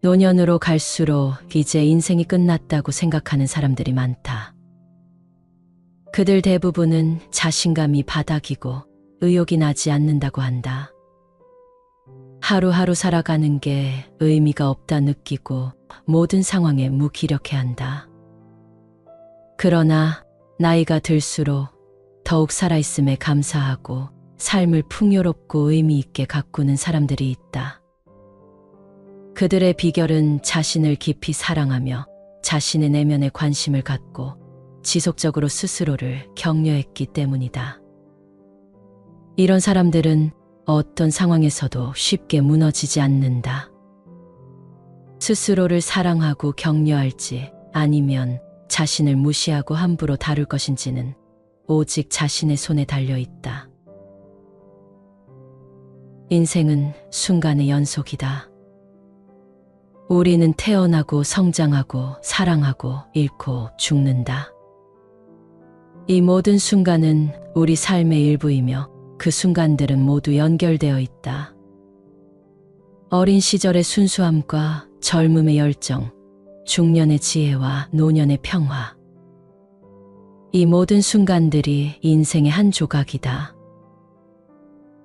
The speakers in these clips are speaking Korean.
노년으로 갈수록 이제 인생이 끝났다고 생각하는 사람들이 많다. 그들 대부분은 자신감이 바닥이고 의욕이 나지 않는다고 한다. 하루하루 살아가는 게 의미가 없다 느끼고 모든 상황에 무기력해한다. 그러나 나이가 들수록 더욱 살아있음에 감사하고 삶을 풍요롭고 의미 있게 가꾸는 사람들이 있다. 그들의 비결은 자신을 깊이 사랑하며 자신의 내면에 관심을 갖고 지속적으로 스스로를 격려했기 때문이다. 이런 사람들은 어떤 상황에서도 쉽게 무너지지 않는다. 스스로를 사랑하고 격려할지 아니면 자신을 무시하고 함부로 다룰 것인지는 오직 자신의 손에 달려 있다. 인생은 순간의 연속이다. 우리는 태어나고 성장하고 사랑하고 잃고 죽는다. 이 모든 순간은 우리 삶의 일부이며 그 순간들은 모두 연결되어 있다. 어린 시절의 순수함과 젊음의 열정, 중년의 지혜와 노년의 평화. 이 모든 순간들이 인생의 한 조각이다.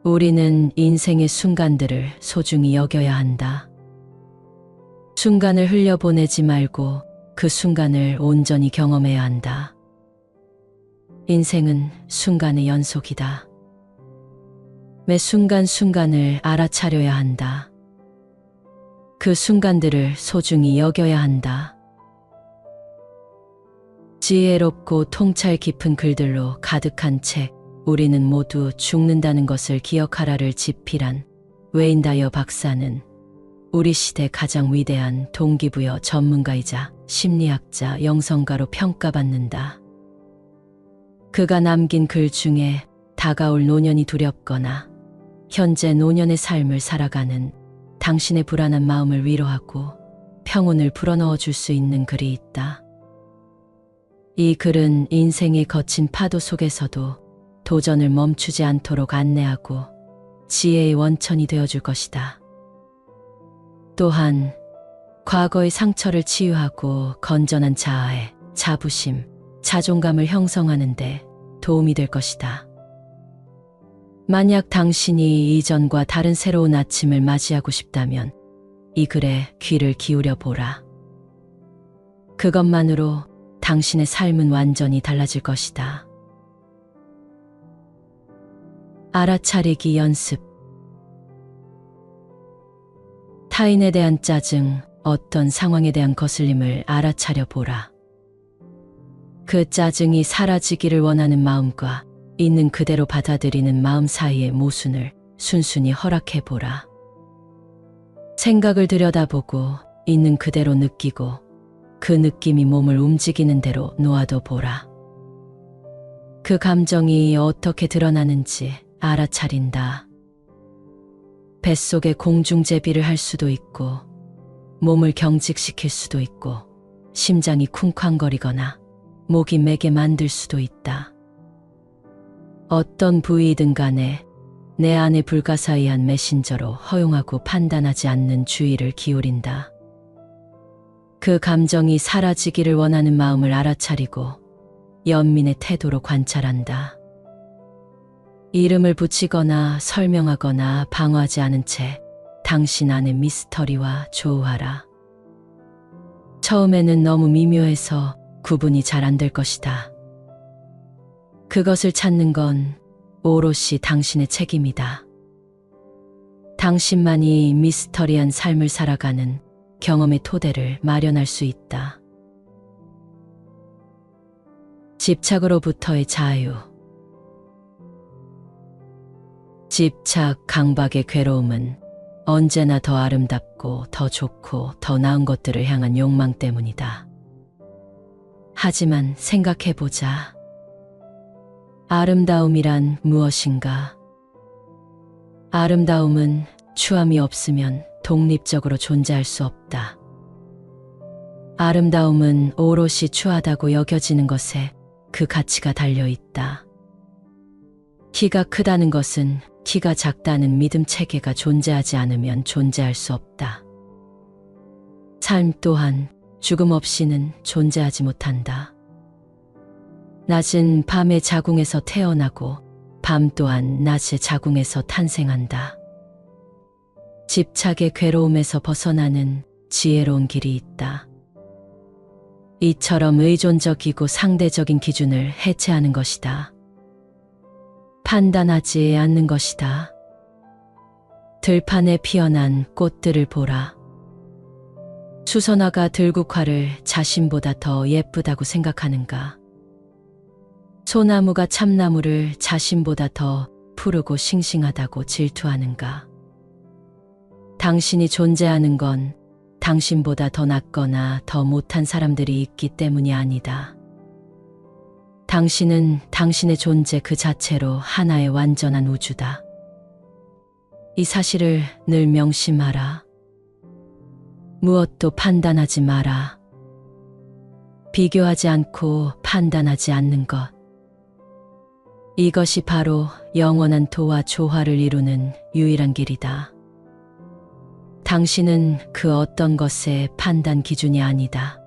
우리는 인생의 순간들을 소중히 여겨야 한다. 순간을 흘려보내지 말고 그 순간을 온전히 경험해야 한다. 인생은 순간의 연속이다. 매 순간순간을 알아차려야 한다. 그 순간들을 소중히 여겨야 한다. 지혜롭고 통찰 깊은 글들로 가득한 책 우리는 모두 죽는다는 것을 기억하라를 집필한 웨인 다이어 박사는 우리 시대 가장 위대한 동기부여 전문가이자 심리학자, 영성가로 평가받는다. 그가 남긴 글 중에 다가올 노년이 두렵거나 현재 노년의 삶을 살아가는 당신의 불안한 마음을 위로하고 평온을 불어넣어 줄 수 있는 글이 있다. 이 글은 인생의 거친 파도 속에서도 도전을 멈추지 않도록 안내하고 지혜의 원천이 되어줄 것이다. 또한 과거의 상처를 치유하고 건전한 자아에 자부심, 자존감을 형성하는 데 도움이 될 것이다. 만약 당신이 이전과 다른 새로운 아침을 맞이하고 싶다면 이 글에 귀를 기울여 보라. 그것만으로 당신의 삶은 완전히 달라질 것이다. 알아차리기 연습. 타인에 대한 짜증, 어떤 상황에 대한 거슬림을 알아차려 보라. 그 짜증이 사라지기를 원하는 마음과 있는 그대로 받아들이는 마음 사이의 모순을 순순히 허락해 보라. 생각을 들여다보고 있는 그대로 느끼고 그 느낌이 몸을 움직이는 대로 놓아둬 보라. 그 감정이 어떻게 드러나는지 알아차린다. 뱃속에 공중제비를 할 수도 있고 몸을 경직시킬 수도 있고 심장이 쿵쾅거리거나 목이 메게 만들 수도 있다. 어떤 부위이든 간에 내 안의 불가사의한 메신저로 허용하고 판단하지 않는 주의를 기울인다. 그 감정이 사라지기를 원하는 마음을 알아차리고 연민의 태도로 관찰한다. 이름을 붙이거나 설명하거나 방어하지 않은 채 당신 안의 미스터리와 조우하라. 처음에는 너무 미묘해서 구분이 잘 안 될 것이다. 그것을 찾는 건 오롯이 당신의 책임이다. 당신만이 미스터리한 삶을 살아가는 경험의 토대를 마련할 수 있다. 집착으로부터의 자유. 집착, 강박의 괴로움은 언제나 더 아름답고 더 좋고 더 나은 것들을 향한 욕망 때문이다. 하지만 생각해보자. 아름다움이란 무엇인가? 아름다움은 추함이 없으면 독립적으로 존재할 수 없다. 아름다움은 오롯이 추하다고 여겨지는 것에 그 가치가 달려있다. 키가 크다는 것은 키가 작다는 믿음 체계가 존재하지 않으면 존재할 수 없다. 삶 또한 죽음 없이는 존재하지 못한다. 낮은 밤의 자궁에서 태어나고 밤 또한 낮의 자궁에서 탄생한다. 집착의 괴로움에서 벗어나는 지혜로운 길이 있다. 이처럼 의존적이고 상대적인 기준을 해체하는 것이다. 판단하지 않는 것이다. 들판에 피어난 꽃들을 보라. 수선화가 들국화를 자신보다 더 예쁘다고 생각하는가? 소나무가 참나무를 자신보다 더 푸르고 싱싱하다고 질투하는가? 당신이 존재하는 건 당신보다 더 낫거나 더 못한 사람들이 있기 때문이 아니다. 당신은 당신의 존재 그 자체로 하나의 완전한 우주다. 이 사실을 늘 명심하라. 무엇도 판단하지 마라. 비교하지 않고 판단하지 않는 것. 이것이 바로 영원한 도와 조화를 이루는 유일한 길이다. 당신은 그 어떤 것의 판단 기준이 아니다.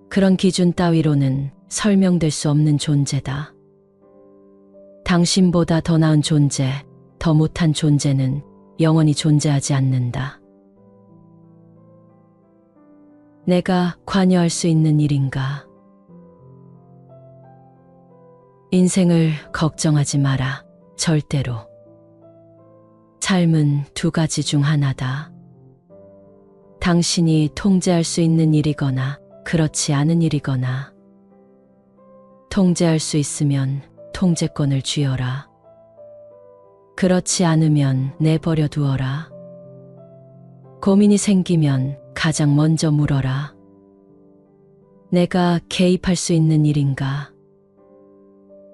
그런 기준 따위로는 설명될 수 없는 존재다. 당신보다 더 나은 존재, 더 못한 존재는 영원히 존재하지 않는다. 내가 관여할 수 있는 일인가? 인생을 걱정하지 마라. 절대로. 삶은 두 가지 중 하나다. 당신이 통제할 수 있는 일이거나 그렇지 않은 일이거나. 통제할 수 있으면 통제권을 쥐어라. 그렇지 않으면 내버려 두어라. 고민이 생기면 가장 먼저 물어라. 내가 개입할 수 있는 일인가?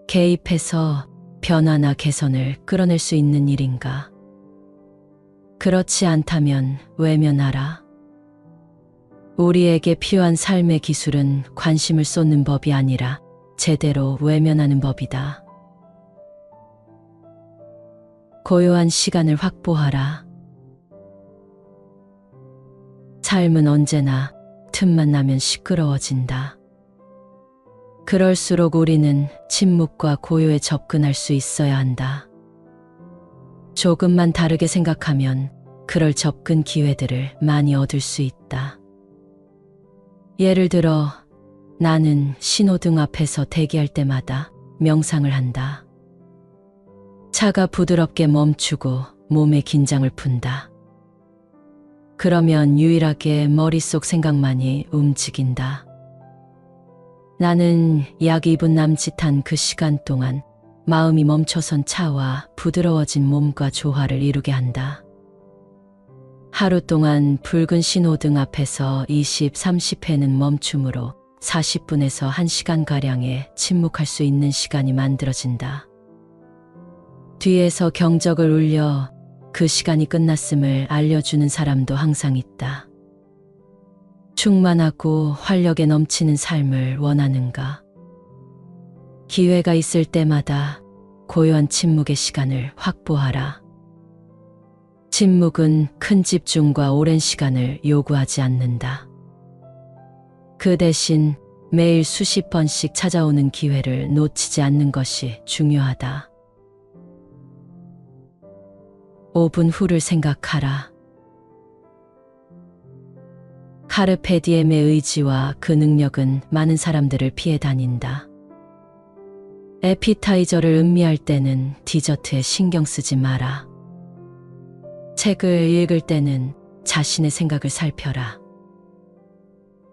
개입해서 변화나 개선을 끌어낼 수 있는 일인가? 그렇지 않다면 외면하라. 우리에게 필요한 삶의 기술은 관심을 쏟는 법이 아니라 제대로 외면하는 법이다. 고요한 시간을 확보하라. 삶은 언제나 틈만 나면 시끄러워진다. 그럴수록 우리는 침묵과 고요에 접근할 수 있어야 한다. 조금만 다르게 생각하면 그럴 접근 기회들을 많이 얻을 수 있다. 예를 들어, 나는 신호등 앞에서 대기할 때마다 명상을 한다. 차가 부드럽게 멈추고 몸의 긴장을 푼다. 그러면 유일하게 머릿속 생각만이 움직인다. 나는 약 2분 남짓한 그 시간 동안 마음이 멈춰선 차와 부드러워진 몸과 조화를 이루게 한다. 하루 동안 붉은 신호등 앞에서 20, 30회는 멈춤으로 40분에서 1시간가량의 침묵할 수 있는 시간이 만들어진다. 뒤에서 경적을 울려 그 시간이 끝났음을 알려주는 사람도 항상 있다. 충만하고 활력에 넘치는 삶을 원하는가? 기회가 있을 때마다 고요한 침묵의 시간을 확보하라. 침묵은 큰 집중과 오랜 시간을 요구하지 않는다. 그 대신 매일 수십 번씩 찾아오는 기회를 놓치지 않는 것이 중요하다. 5분 후를 생각하라. 카르페 디엠의 의지와 그 능력은 많은 사람들을 피해 다닌다. 에피타이저를 음미할 때는 디저트에 신경 쓰지 마라. 책을 읽을 때는 자신의 생각을 살펴라.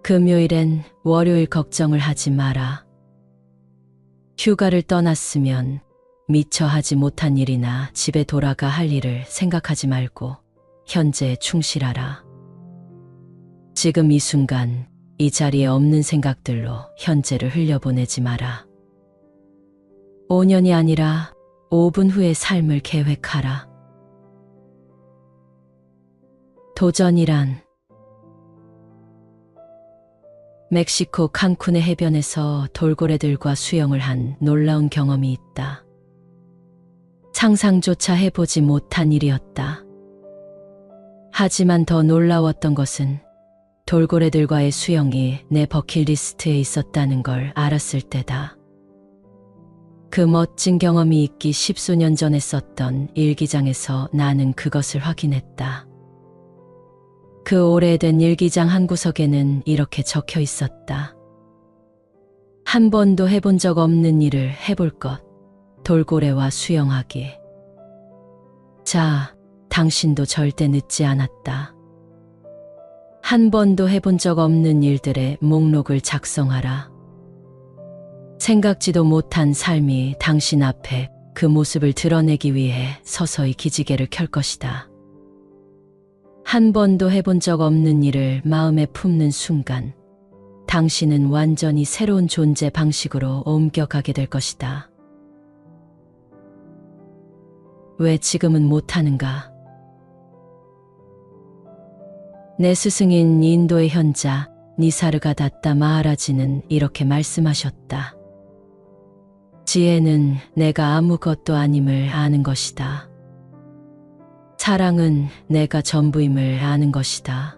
금요일엔 월요일 걱정을 하지 마라. 휴가를 떠났으면 미처 하지 못한 일이나 집에 돌아가 할 일을 생각하지 말고 현재에 충실하라. 지금 이 순간 이 자리에 없는 생각들로 현재를 흘려보내지 마라. 5년이 아니라 5분 후의 삶을 계획하라. 도전이란 멕시코 칸쿤의 해변에서 돌고래들과 수영을 한 놀라운 경험이 있다. 상상조차 해보지 못한 일이었다. 하지만 더 놀라웠던 것은 돌고래들과의 수영이 내 버킷리스트에 있었다는 걸 알았을 때다. 그 멋진 경험이 있기 10수년 전에 썼던 일기장에서 나는 그것을 확인했다. 그 오래된 일기장 한 구석에는 이렇게 적혀 있었다. 한 번도 해본 적 없는 일을 해볼 것. 돌고래와 수영하기. 자, 당신도 절대 늦지 않았다. 한 번도 해본 적 없는 일들의 목록을 작성하라. 생각지도 못한 삶이 당신 앞에 그 모습을 드러내기 위해 서서히 기지개를 켤 것이다. 한 번도 해본 적 없는 일을 마음에 품는 순간, 당신은 완전히 새로운 존재 방식으로 옮겨가게 될 것이다. 왜 지금은 못하는가? 내 스승인 인도의 현자 니사르가 다tta 마하라지는 이렇게 말씀하셨다. 지혜는 내가 아무것도 아님을 아는 것이다. 사랑은 내가 전부임을 아는 것이다.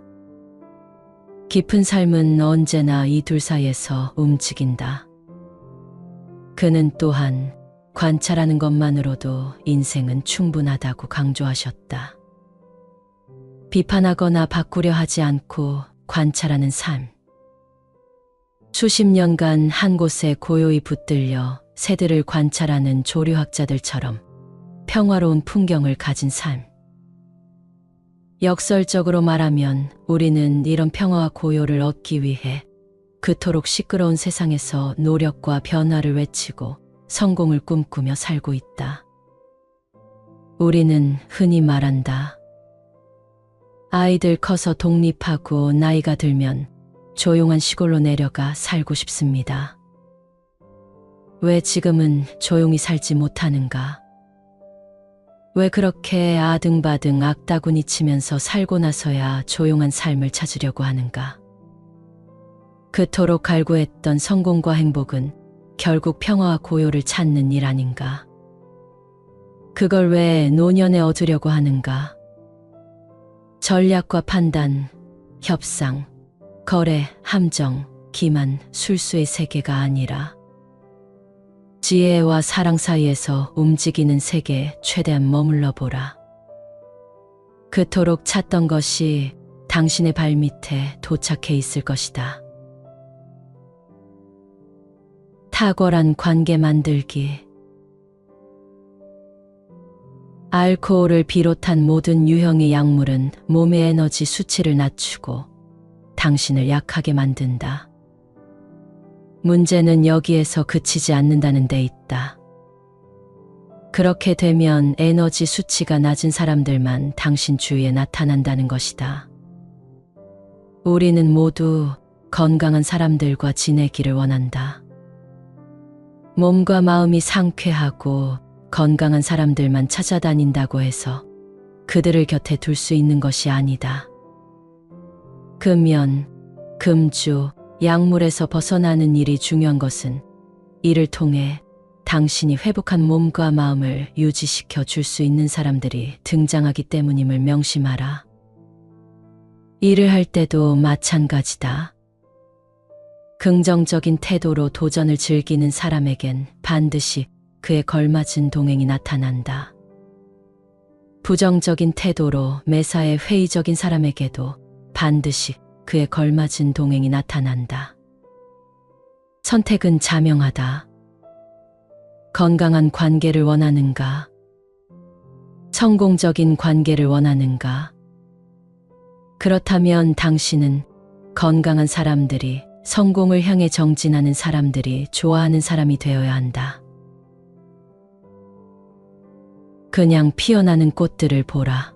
깊은 삶은 언제나 이 둘 사이에서 움직인다. 그는 또한 관찰하는 것만으로도 인생은 충분하다고 강조하셨다. 비판하거나 바꾸려 하지 않고 관찰하는 삶. 수십 년간 한 곳에 고요히 붙들려 새들을 관찰하는 조류학자들처럼 평화로운 풍경을 가진 삶. 역설적으로 말하면 우리는 이런 평화와 고요를 얻기 위해 그토록 시끄러운 세상에서 노력과 변화를 외치고 성공을 꿈꾸며 살고 있다. 우리는 흔히 말한다. 아이들 커서 독립하고 나이가 들면 조용한 시골로 내려가 살고 싶습니다. 왜 지금은 조용히 살지 못하는가? 왜 그렇게 아등바등 악다구니 치면서 살고 나서야 조용한 삶을 찾으려고 하는가? 그토록 갈구했던 성공과 행복은 결국 평화와 고요를 찾는 일 아닌가? 그걸 왜 노년에 얻으려고 하는가? 전략과 판단, 협상, 거래, 함정, 기만, 술수의 세계가 아니라 지혜와 사랑 사이에서 움직이는 세계에 최대한 머물러 보라. 그토록 찾던 것이 당신의 발밑에 도착해 있을 것이다. 탁월한 관계 만들기. 알코올을 비롯한 모든 유형의 약물은 몸의 에너지 수치를 낮추고 당신을 약하게 만든다. 문제는 여기에서 그치지 않는다는 데 있다. 그렇게 되면 에너지 수치가 낮은 사람들만 당신 주위에 나타난다는 것이다. 우리는 모두 건강한 사람들과 지내기를 원한다. 몸과 마음이 상쾌하고 건강한 사람들만 찾아다닌다고 해서 그들을 곁에 둘 수 있는 것이 아니다. 금연, 금주, 약물에서 벗어나는 일이 중요한 것은 이를 통해 당신이 회복한 몸과 마음을 유지시켜 줄 수 있는 사람들이 등장하기 때문임을 명심하라. 일을 할 때도 마찬가지다. 긍정적인 태도로 도전을 즐기는 사람에겐 반드시 그에 걸맞은 동행이 나타난다. 부정적인 태도로 매사에 회의적인 사람에게도 반드시 그에 걸맞은 동행이 나타난다. 선택은 자명하다. 건강한 관계를 원하는가? 성공적인 관계를 원하는가? 그렇다면 당신은 건강한 사람들이 성공을 향해 정진하는 사람들이 좋아하는 사람이 되어야 한다. 그냥 피어나는 꽃들을 보라.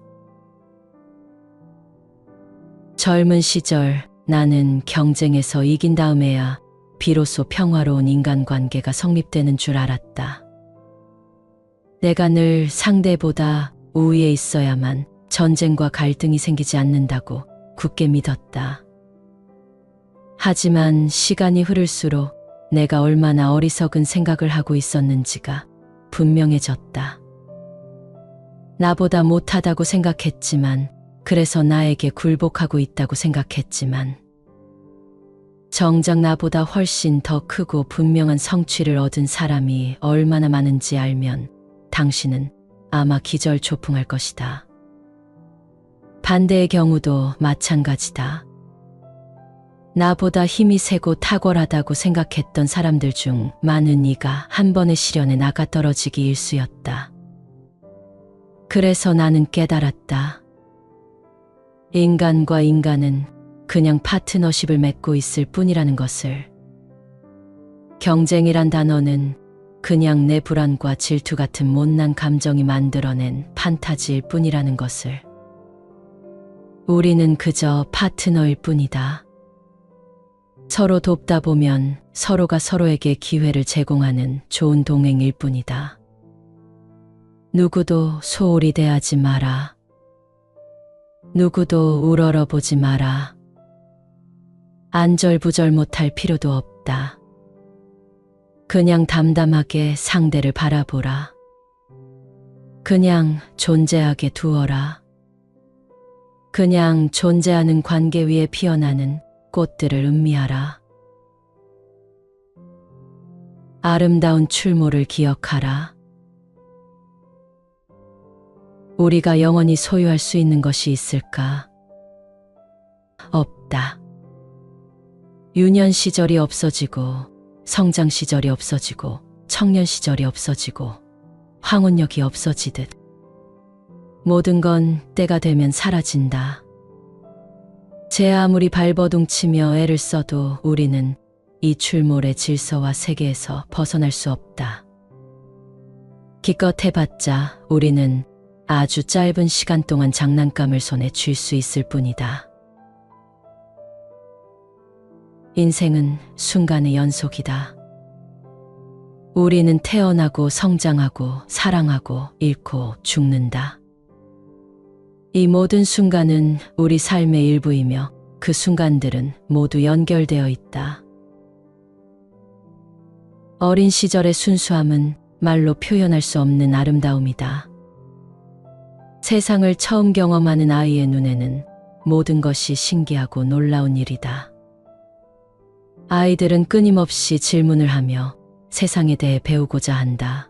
젊은 시절 나는 경쟁에서 이긴 다음에야 비로소 평화로운 인간관계가 성립되는 줄 알았다. 내가 늘 상대보다 우위에 있어야만 전쟁과 갈등이 생기지 않는다고 굳게 믿었다. 하지만 시간이 흐를수록 내가 얼마나 어리석은 생각을 하고 있었는지가 분명해졌다. 나보다 못하다고 생각했지만, 그래서 나에게 굴복하고 있다고 생각했지만, 정작 나보다 훨씬 더 크고 분명한 성취를 얻은 사람이 얼마나 많은지 알면 당신은 아마 기절초풍할 것이다. 반대의 경우도 마찬가지다. 나보다 힘이 세고 탁월하다고 생각했던 사람들 중 많은 이가 한 번의 시련에 나가 떨어지기 일쑤였다. 그래서 나는 깨달았다. 인간과 인간은 그냥 파트너십을 맺고 있을 뿐이라는 것을. 경쟁이란 단어는 그냥 내 불안과 질투 같은 못난 감정이 만들어낸 판타지일 뿐이라는 것을. 우리는 그저 파트너일 뿐이다. 서로 돕다 보면 서로가 서로에게 기회를 제공하는 좋은 동행일 뿐이다. 누구도 소홀히 대하지 마라. 누구도 우러러보지 마라. 안절부절 못할 필요도 없다. 그냥 담담하게 상대를 바라보라. 그냥 존재하게 두어라. 그냥 존재하는 관계 위에 피어나는 꽃들을 음미하라. 아름다운 출모를 기억하라. 우리가 영원히 소유할 수 있는 것이 있을까? 없다. 유년 시절이 없어지고, 성장 시절이 없어지고, 청년 시절이 없어지고, 황혼역이 없어지듯 모든 건 때가 되면 사라진다. 제 아무리 발버둥치며 애를 써도 우리는 이 출몰의 질서와 세계에서 벗어날 수 없다. 기껏 해봤자 우리는 아주 짧은 시간 동안 장난감을 손에 쥘 수 있을 뿐이다. 인생은 순간의 연속이다. 우리는 태어나고 성장하고 사랑하고 잃고 죽는다. 이 모든 순간은 우리 삶의 일부이며 그 순간들은 모두 연결되어 있다. 어린 시절의 순수함은 말로 표현할 수 없는 아름다움이다. 세상을 처음 경험하는 아이의 눈에는 모든 것이 신기하고 놀라운 일이다. 아이들은 끊임없이 질문을 하며 세상에 대해 배우고자 한다.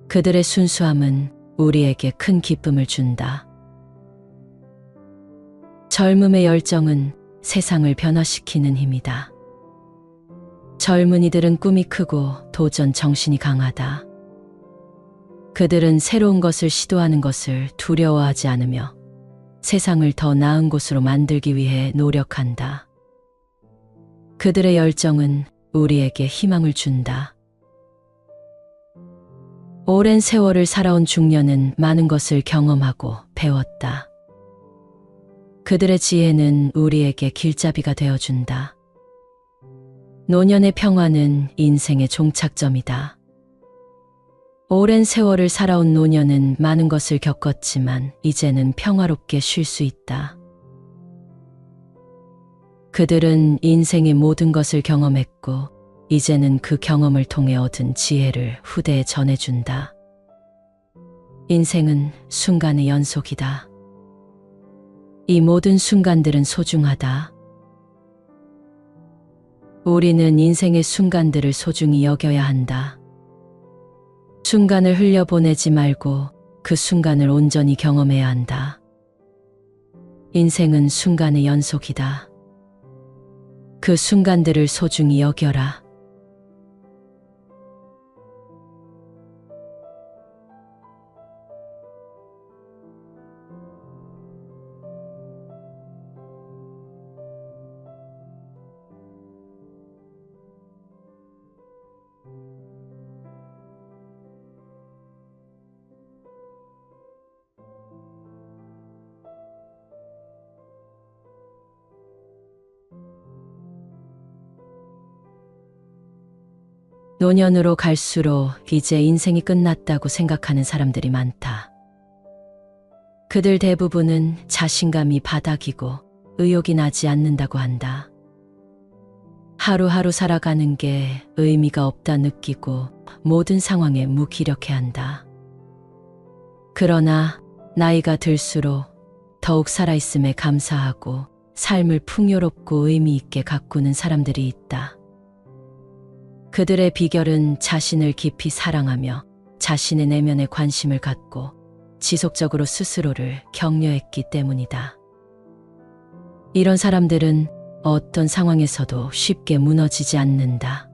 그들의 순수함은 우리에게 큰 기쁨을 준다. 젊음의 열정은 세상을 변화시키는 힘이다. 젊은이들은 꿈이 크고 도전 정신이 강하다. 그들은 새로운 것을 시도하는 것을 두려워하지 않으며 세상을 더 나은 곳으로 만들기 위해 노력한다. 그들의 열정은 우리에게 희망을 준다. 오랜 세월을 살아온 중년은 많은 것을 경험하고 배웠다. 그들의 지혜는 우리에게 길잡이가 되어준다. 노년의 평화는 인생의 종착점이다. 오랜 세월을 살아온 노년은 많은 것을 겪었지만 이제는 평화롭게 쉴 수 있다. 그들은 인생의 모든 것을 경험했고 이제는 그 경험을 통해 얻은 지혜를 후대에 전해준다. 인생은 순간의 연속이다. 이 모든 순간들은 소중하다. 우리는 인생의 순간들을 소중히 여겨야 한다. 순간을 흘려보내지 말고 그 순간을 온전히 경험해야 한다. 인생은 순간의 연속이다. 그 순간들을 소중히 여겨라. 노년으로 갈수록 이제 인생이 끝났다고 생각하는 사람들이 많다. 그들 대부분은 자신감이 바닥이고 의욕이 나지 않는다고 한다. 하루하루 살아가는 게 의미가 없다 느끼고 모든 상황에 무기력해한다. 그러나 나이가 들수록 더욱 살아있음에 감사하고 삶을 풍요롭고 의미 있게 가꾸는 사람들이 있다. 그들의 비결은 자신을 깊이 사랑하며 자신의 내면에 관심을 갖고 지속적으로 스스로를 격려했기 때문이다. 이런 사람들은 어떤 상황에서도 쉽게 무너지지 않는다.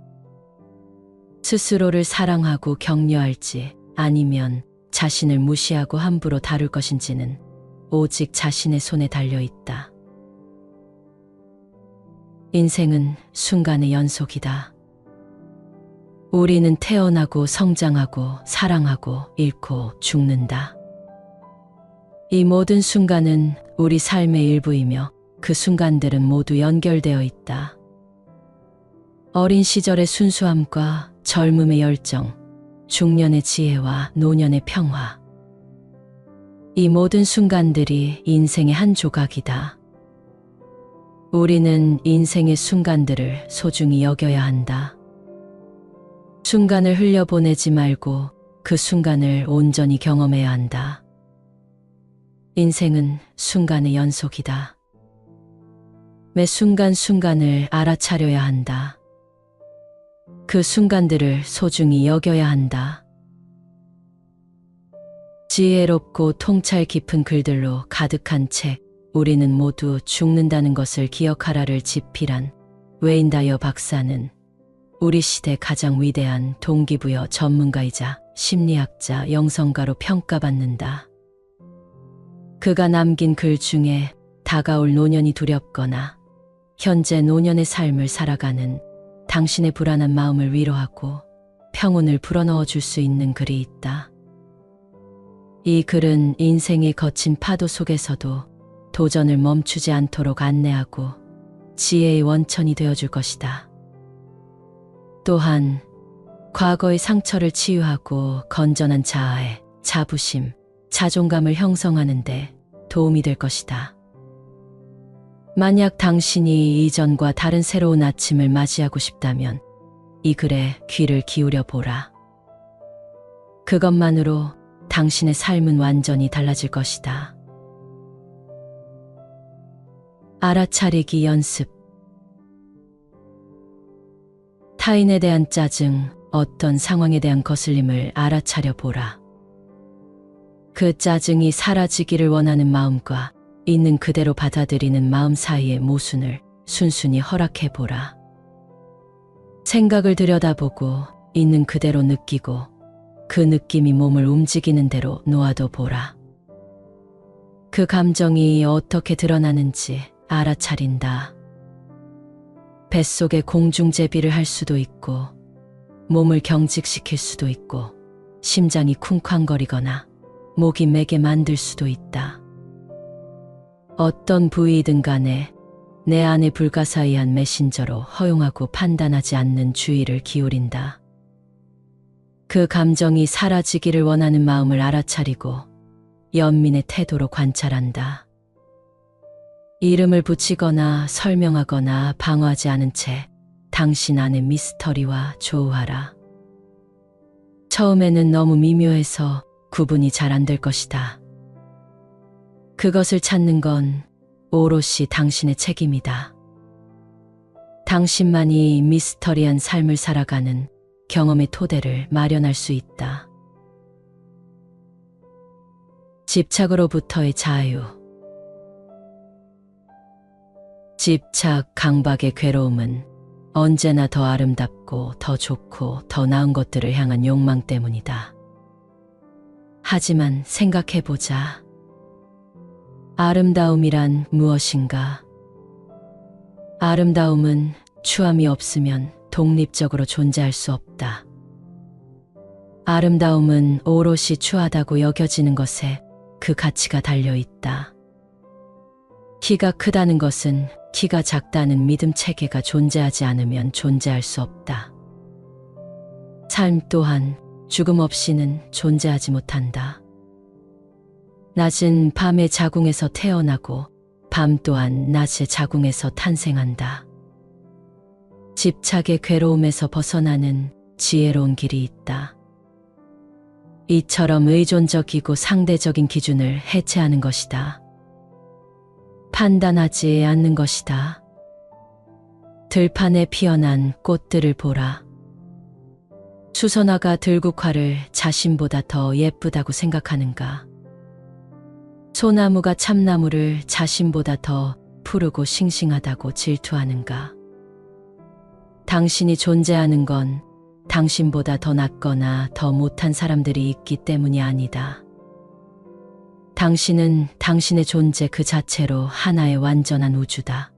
스스로를 사랑하고 격려할지 아니면 자신을 무시하고 함부로 다룰 것인지는 오직 자신의 손에 달려 있다. 인생은 순간의 연속이다. 우리는 태어나고 성장하고 사랑하고 잃고 죽는다. 이 모든 순간은 우리 삶의 일부이며 그 순간들은 모두 연결되어 있다. 어린 시절의 순수함과 젊음의 열정, 중년의 지혜와 노년의 평화. 이 모든 순간들이 인생의 한 조각이다. 우리는 인생의 순간들을 소중히 여겨야 한다. 순간을 흘려보내지 말고 그 순간을 온전히 경험해야 한다. 인생은 순간의 연속이다. 매 순간순간을 알아차려야 한다. 그 순간들을 소중히 여겨야 한다. 지혜롭고 통찰 깊은 글들로 가득한 책 우리는 모두 죽는다는 것을 기억하라를 집필한 웨인다이어 박사는 우리 시대 가장 위대한 동기부여 전문가이자 심리학자, 영성가로 평가받는다. 그가 남긴 글 중에 다가올 노년이 두렵거나 현재 노년의 삶을 살아가는 당신의 불안한 마음을 위로하고 평온을 불어넣어 줄 수 있는 글이 있다. 이 글은 인생의 거친 파도 속에서도 도전을 멈추지 않도록 안내하고 지혜의 원천이 되어줄 것이다. 또한 과거의 상처를 치유하고 건전한 자아에 자부심, 자존감을 형성하는 데 도움이 될 것이다. 만약 당신이 이전과 다른 새로운 아침을 맞이하고 싶다면 이 글에 귀를 기울여 보라. 그것만으로 당신의 삶은 완전히 달라질 것이다. 알아차리기 연습. 타인에 대한 짜증, 어떤 상황에 대한 거슬림을 알아차려 보라. 그 짜증이 사라지기를 원하는 마음과 있는 그대로 받아들이는 마음 사이의 모순을 순순히 허락해 보라. 생각을 들여다보고 있는 그대로 느끼고 그 느낌이 몸을 움직이는 대로 놓아둬 보라. 그 감정이 어떻게 드러나는지 알아차린다. 뱃속에 공중제비를 할 수도 있고 몸을 경직시킬 수도 있고 심장이 쿵쾅거리거나 목이 메게 만들 수도 있다. 어떤 부위이든 간에 내 안의 불가사의한 메신저로 허용하고 판단하지 않는 주의를 기울인다. 그 감정이 사라지기를 원하는 마음을 알아차리고 연민의 태도로 관찰한다. 이름을 붙이거나 설명하거나 방어하지 않은 채 당신 안의 미스터리와 조우하라. 처음에는 너무 미묘해서 구분이 잘 안 될 것이다. 그것을 찾는 건 오롯이 당신의 책임이다. 당신만이 미스터리한 삶을 살아가는 경험의 토대를 마련할 수 있다. 집착으로부터의 자유. 집착, 강박의 괴로움은 언제나 더 아름답고 더 좋고 더 나은 것들을 향한 욕망 때문이다. 하지만 생각해보자. 아름다움이란 무엇인가? 아름다움은 추함이 없으면 독립적으로 존재할 수 없다. 아름다움은 오롯이 추하다고 여겨지는 것에 그 가치가 달려 있다. 키가 크다는 것은 키가 작다는 믿음 체계가 존재하지 않으면 존재할 수 없다. 삶 또한 죽음 없이는 존재하지 못한다. 낮은 밤의 자궁에서 태어나고 밤 또한 낮의 자궁에서 탄생한다. 집착의 괴로움에서 벗어나는 지혜로운 길이 있다. 이처럼 의존적이고 상대적인 기준을 해체하는 것이다. 판단하지 않는 것이다. 들판에 피어난 꽃들을 보라. 수선화가 들국화를 자신보다 더 예쁘다고 생각하는가? 소나무가 참나무를 자신보다 더 푸르고 싱싱하다고 질투하는가? 당신이 존재하는 건 당신보다 더 낫거나 더 못한 사람들이 있기 때문이 아니다. 당신은 당신의 존재 그 자체로 하나의 완전한 우주다.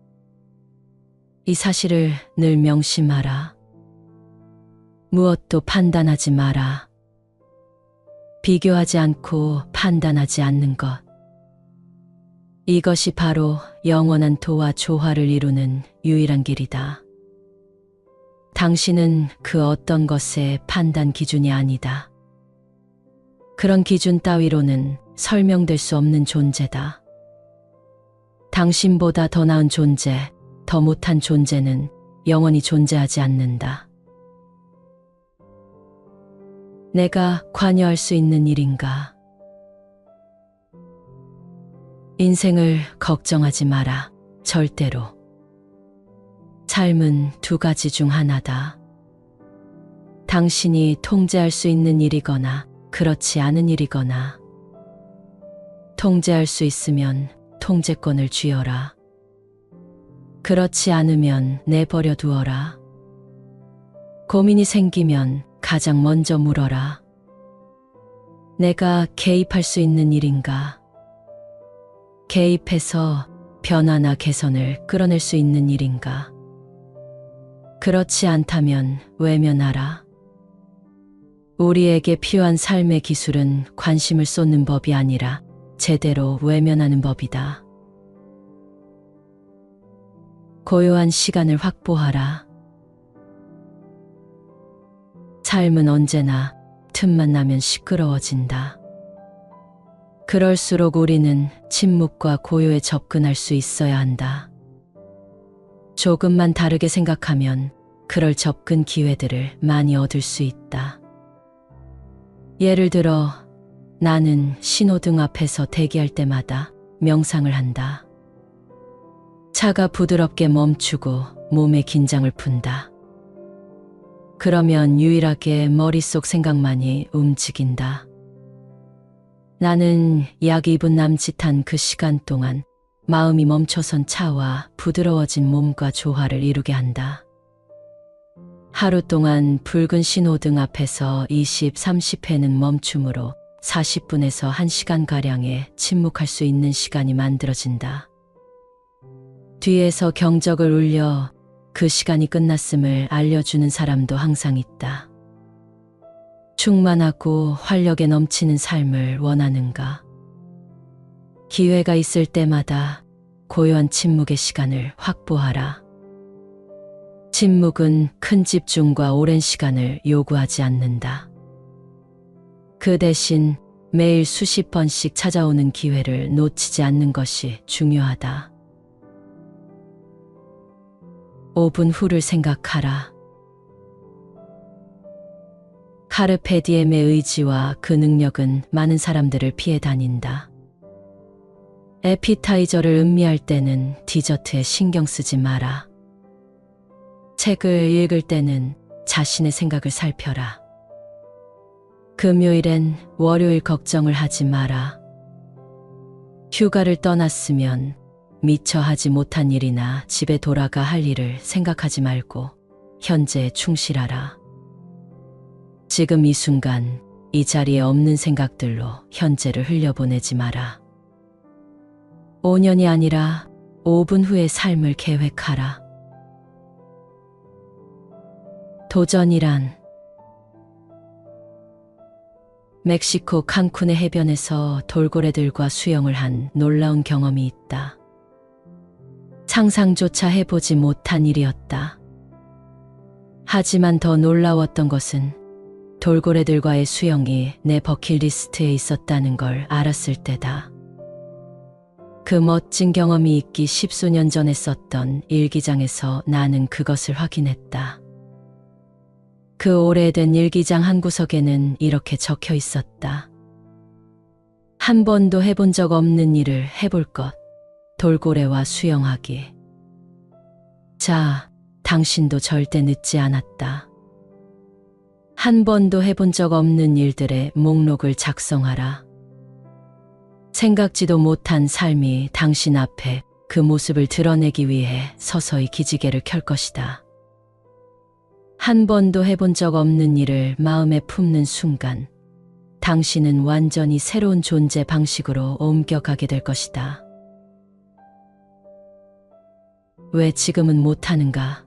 이 사실을 늘 명심하라. 무엇도 판단하지 마라. 비교하지 않고 판단하지 않는 것. 이것이 바로 영원한 도와 조화를 이루는 유일한 길이다. 당신은 그 어떤 것의 판단 기준이 아니다. 그런 기준 따위로는 설명될 수 없는 존재다. 당신보다 더 나은 존재, 더 못한 존재는 영원히 존재하지 않는다. 내가 관여할 수 있는 일인가? 인생을 걱정하지 마라. 절대로. 삶은 두 가지 중 하나다. 당신이 통제할 수 있는 일이거나 그렇지 않은 일이거나. 통제할 수 있으면 통제권을 쥐어라. 그렇지 않으면 내버려 두어라. 고민이 생기면 가장 먼저 물어라. 내가 개입할 수 있는 일인가? 개입해서 변화나 개선을 끌어낼 수 있는 일인가? 그렇지 않다면 외면하라. 우리에게 필요한 삶의 기술은 관심을 쏟는 법이 아니라 제대로 외면하는 법이다. 고요한 시간을 확보하라. 삶은 언제나 틈만 나면 시끄러워진다. 그럴수록 우리는 침묵과 고요에 접근할 수 있어야 한다. 조금만 다르게 생각하면 그럴 접근 기회들을 많이 얻을 수 있다. 예를 들어, 나는 신호등 앞에서 대기할 때마다 명상을 한다. 차가 부드럽게 멈추고 몸의 긴장을 푼다. 그러면 유일하게 머릿속 생각만이 움직인다. 나는 약 2분 남짓한 그 시간 동안 마음이 멈춰선 차와 부드러워진 몸과 조화를 이루게 한다. 하루 동안 붉은 신호등 앞에서 20, 30회는 멈춤으로 40분에서 1시간가량의 침묵할 수 있는 시간이 만들어진다. 뒤에서 경적을 울려 그 시간이 끝났음을 알려주는 사람도 항상 있다. 충만하고 활력에 넘치는 삶을 원하는가? 기회가 있을 때마다 고요한 침묵의 시간을 확보하라. 침묵은 큰 집중과 오랜 시간을 요구하지 않는다. 그 대신 매일 수십 번씩 찾아오는 기회를 놓치지 않는 것이 중요하다. 5분 후를 생각하라. 카르페 디엠의 의지와 그 능력은 많은 사람들을 피해 다닌다. 에피타이저를 음미할 때는 디저트에 신경 쓰지 마라. 책을 읽을 때는 자신의 생각을 살펴라. 금요일엔 월요일 걱정을 하지 마라. 휴가를 떠났으면 미처 하지 못한 일이나 집에 돌아가 할 일을 생각하지 말고 현재에 충실하라. 지금 이 순간 이 자리에 없는 생각들로 현재를 흘려보내지 마라. 5년이 아니라 5분 후의 삶을 계획하라. 도전이란 멕시코 칸쿤의 해변에서 돌고래들과 수영을 한 놀라운 경험이 있다. 상상조차 해보지 못한 일이었다. 하지만 더 놀라웠던 것은 돌고래들과의 수영이 내 버킷리스트에 있었다는 걸 알았을 때다. 그 멋진 경험이 있기 10수년 전에 썼던 일기장에서 나는 그것을 확인했다. 그 오래된 일기장 한 구석에는 이렇게 적혀 있었다. 한 번도 해본 적 없는 일을 해볼 것. 돌고래와 수영하기. 자, 당신도 절대 늦지 않았다. 한 번도 해본 적 없는 일들의 목록을 작성하라. 생각지도 못한 삶이 당신 앞에 그 모습을 드러내기 위해 서서히 기지개를 켤 것이다. 한 번도 해본 적 없는 일을 마음에 품는 순간, 당신은 완전히 새로운 존재 방식으로 옮겨가게 될 것이다. 왜 지금은 못하는가?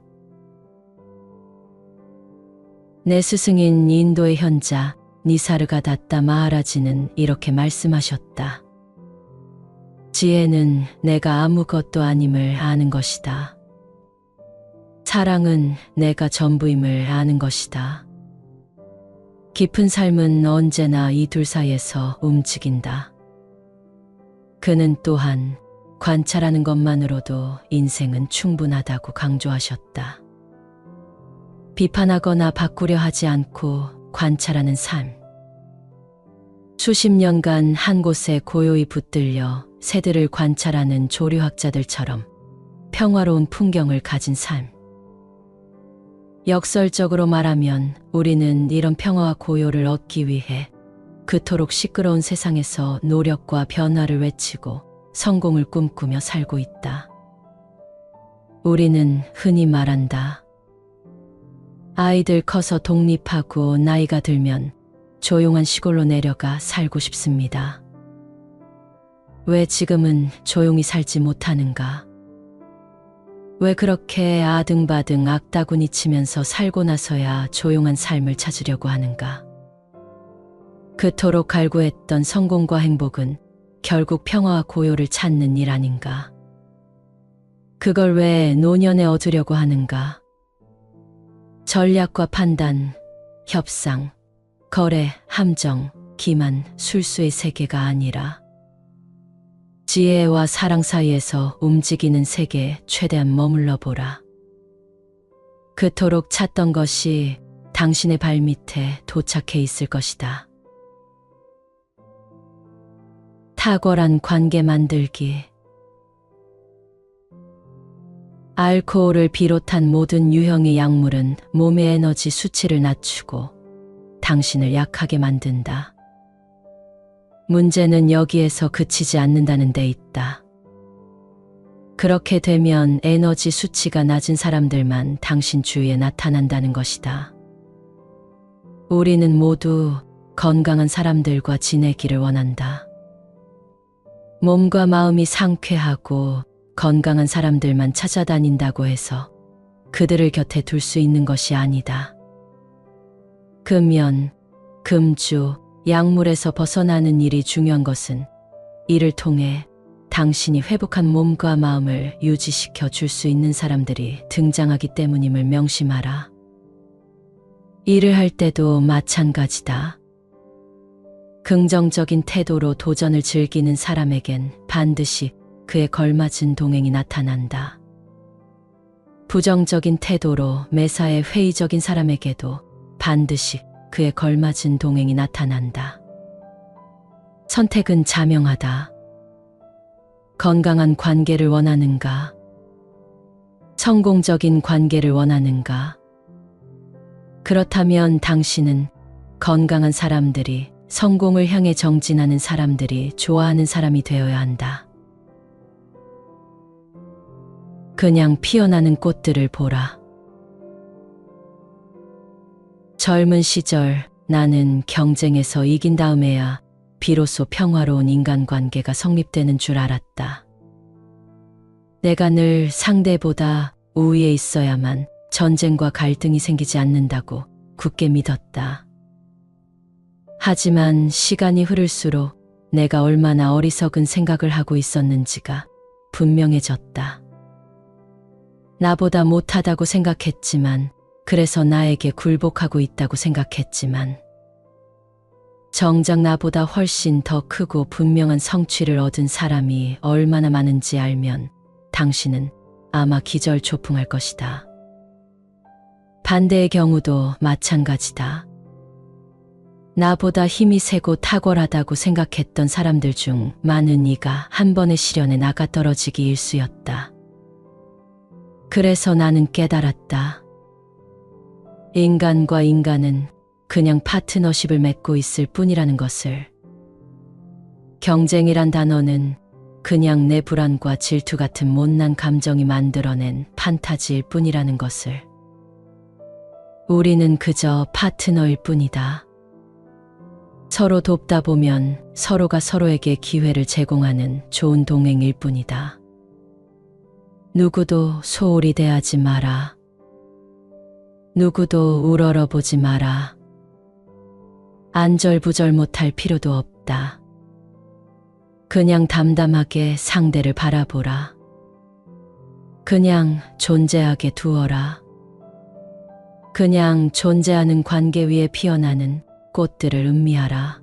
내 스승인 인도의 현자 니사르가 다tta 마하라지는 이렇게 말씀하셨다. 지혜는 내가 아무것도 아님을 아는 것이다. 사랑은 내가 전부임을 아는 것이다. 깊은 삶은 언제나 이 둘 사이에서 움직인다. 그는 또한 관찰하는 것만으로도 인생은 충분하다고 강조하셨다. 비판하거나 바꾸려 하지 않고 관찰하는 삶. 수십 년간 한 곳에 고요히 붙들려 새들을 관찰하는 조류학자들처럼 평화로운 풍경을 가진 삶. 역설적으로 말하면 우리는 이런 평화와 고요를 얻기 위해 그토록 시끄러운 세상에서 노력과 변화를 외치고 성공을 꿈꾸며 살고 있다. 우리는 흔히 말한다. 아이들 커서 독립하고 나이가 들면 조용한 시골로 내려가 살고 싶습니다. 왜 지금은 조용히 살지 못하는가? 왜 그렇게 아등바등 악다구니 치면서 살고 나서야 조용한 삶을 찾으려고 하는가? 그토록 갈구했던 성공과 행복은 결국 평화와 고요를 찾는 일 아닌가? 그걸 왜 노년에 얻으려고 하는가? 전략과 판단, 협상, 거래, 함정, 기만, 술수의 세계가 아니라 지혜와 사랑 사이에서 움직이는 세계에 최대한 머물러 보라. 그토록 찾던 것이 당신의 발밑에 도착해 있을 것이다. 탁월한 관계 만들기. 알코올을 비롯한 모든 유형의 약물은 몸의 에너지 수치를 낮추고 당신을 약하게 만든다. 문제는 여기에서 그치지 않는다는 데 있다. 그렇게 되면 에너지 수치가 낮은 사람들만 당신 주위에 나타난다는 것이다. 우리는 모두 건강한 사람들과 지내기를 원한다. 몸과 마음이 상쾌하고 건강한 사람들만 찾아다닌다고 해서 그들을 곁에 둘 수 있는 것이 아니다. 금연, 금주, 약물에서 벗어나는 일이 중요한 것은 이를 통해 당신이 회복한 몸과 마음을 유지시켜 줄 수 있는 사람들이 등장하기 때문임을 명심하라. 일을 할 때도 마찬가지다. 긍정적인 태도로 도전을 즐기는 사람에겐 반드시 그에 걸맞은 동행이 나타난다. 부정적인 태도로 매사에 회의적인 사람에게도 반드시 그에 걸맞은 동행이 나타난다. 선택은 자명하다. 건강한 관계를 원하는가? 성공적인 관계를 원하는가? 그렇다면 당신은 건강한 사람들이 성공을 향해 정진하는 사람들이 좋아하는 사람이 되어야 한다. 그냥 피어나는 꽃들을 보라. 젊은 시절 나는 경쟁에서 이긴 다음에야 비로소 평화로운 인간관계가 성립되는 줄 알았다. 내가 늘 상대보다 우위에 있어야만 전쟁과 갈등이 생기지 않는다고 굳게 믿었다. 하지만 시간이 흐를수록 내가 얼마나 어리석은 생각을 하고 있었는지가 분명해졌다. 나보다 못하다고 생각했지만, 그래서 나에게 굴복하고 있다고 생각했지만, 정작 나보다 훨씬 더 크고 분명한 성취를 얻은 사람이 얼마나 많은지 알면 당신은 아마 기절초풍할 것이다. 반대의 경우도 마찬가지다. 나보다 힘이 세고 탁월하다고 생각했던 사람들 중 많은 이가 한 번의 시련에 나가 떨어지기 일쑤였다. 그래서 나는 깨달았다. 인간과 인간은 그냥 파트너십을 맺고 있을 뿐이라는 것을. 경쟁이란 단어는 그냥 내 불안과 질투 같은 못난 감정이 만들어낸 판타지일 뿐이라는 것을. 우리는 그저 파트너일 뿐이다. 서로 돕다 보면 서로가 서로에게 기회를 제공하는 좋은 동행일 뿐이다. 누구도 소홀히 대하지 마라. 누구도 우러러보지 마라. 안절부절 못할 필요도 없다. 그냥 담담하게 상대를 바라보라. 그냥 존재하게 두어라. 그냥 존재하는 관계 위에 피어나는 꽃들을 음미하라.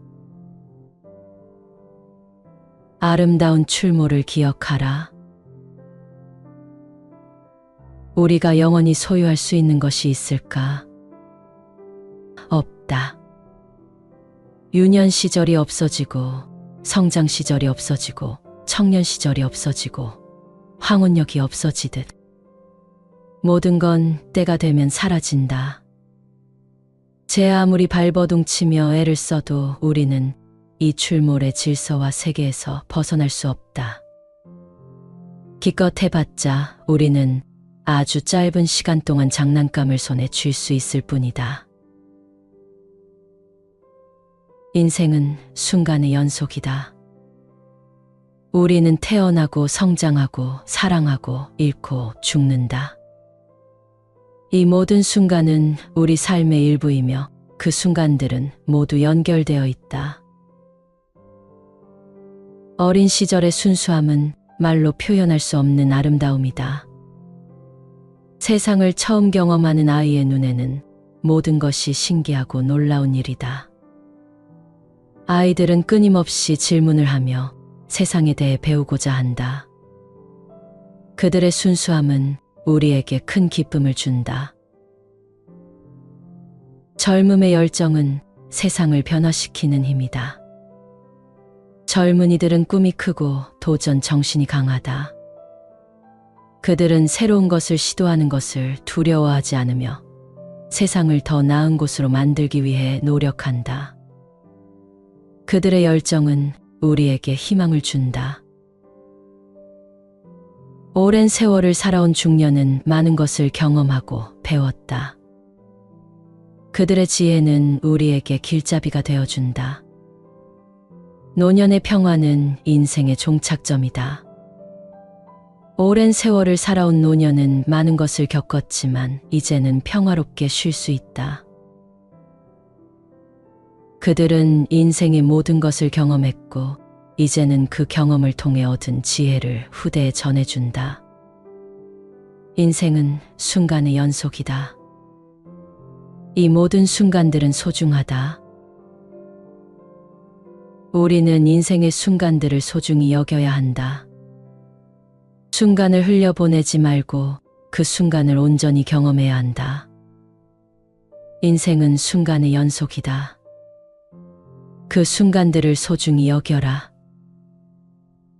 아름다운 출모를 기억하라. 우리가 영원히 소유할 수 있는 것이 있을까? 없다. 유년 시절이 없어지고, 성장 시절이 없어지고, 청년 시절이 없어지고, 황혼역이 없어지듯 모든 건 때가 되면 사라진다. 제 아무리 발버둥치며 애를 써도 우리는 이 출몰의 질서와 세계에서 벗어날 수 없다. 기껏 해봤자 우리는 아주 짧은 시간 동안 장난감을 손에 쥘 수 있을 뿐이다. 인생은 순간의 연속이다. 우리는 태어나고 성장하고 사랑하고 잃고 죽는다. 이 모든 순간은 우리 삶의 일부이며 그 순간들은 모두 연결되어 있다. 어린 시절의 순수함은 말로 표현할 수 없는 아름다움이다. 세상을 처음 경험하는 아이의 눈에는 모든 것이 신기하고 놀라운 일이다. 아이들은 끊임없이 질문을 하며 세상에 대해 배우고자 한다. 그들의 순수함은 우리에게 큰 기쁨을 준다. 젊음의 열정은 세상을 변화시키는 힘이다. 젊은이들은 꿈이 크고 도전 정신이 강하다. 그들은 새로운 것을 시도하는 것을 두려워하지 않으며 세상을 더 나은 곳으로 만들기 위해 노력한다. 그들의 열정은 우리에게 희망을 준다. 오랜 세월을 살아온 중년은 많은 것을 경험하고 배웠다. 그들의 지혜는 우리에게 길잡이가 되어준다. 노년의 평화는 인생의 종착점이다. 오랜 세월을 살아온 노년은 많은 것을 겪었지만 이제는 평화롭게 쉴 수 있다. 그들은 인생의 모든 것을 경험했고 이제는 그 경험을 통해 얻은 지혜를 후대에 전해준다. 인생은 순간의 연속이다. 이 모든 순간들은 소중하다. 우리는 인생의 순간들을 소중히 여겨야 한다. 순간을 흘려보내지 말고 그 순간을 온전히 경험해야 한다. 인생은 순간의 연속이다. 그 순간들을 소중히 여겨라.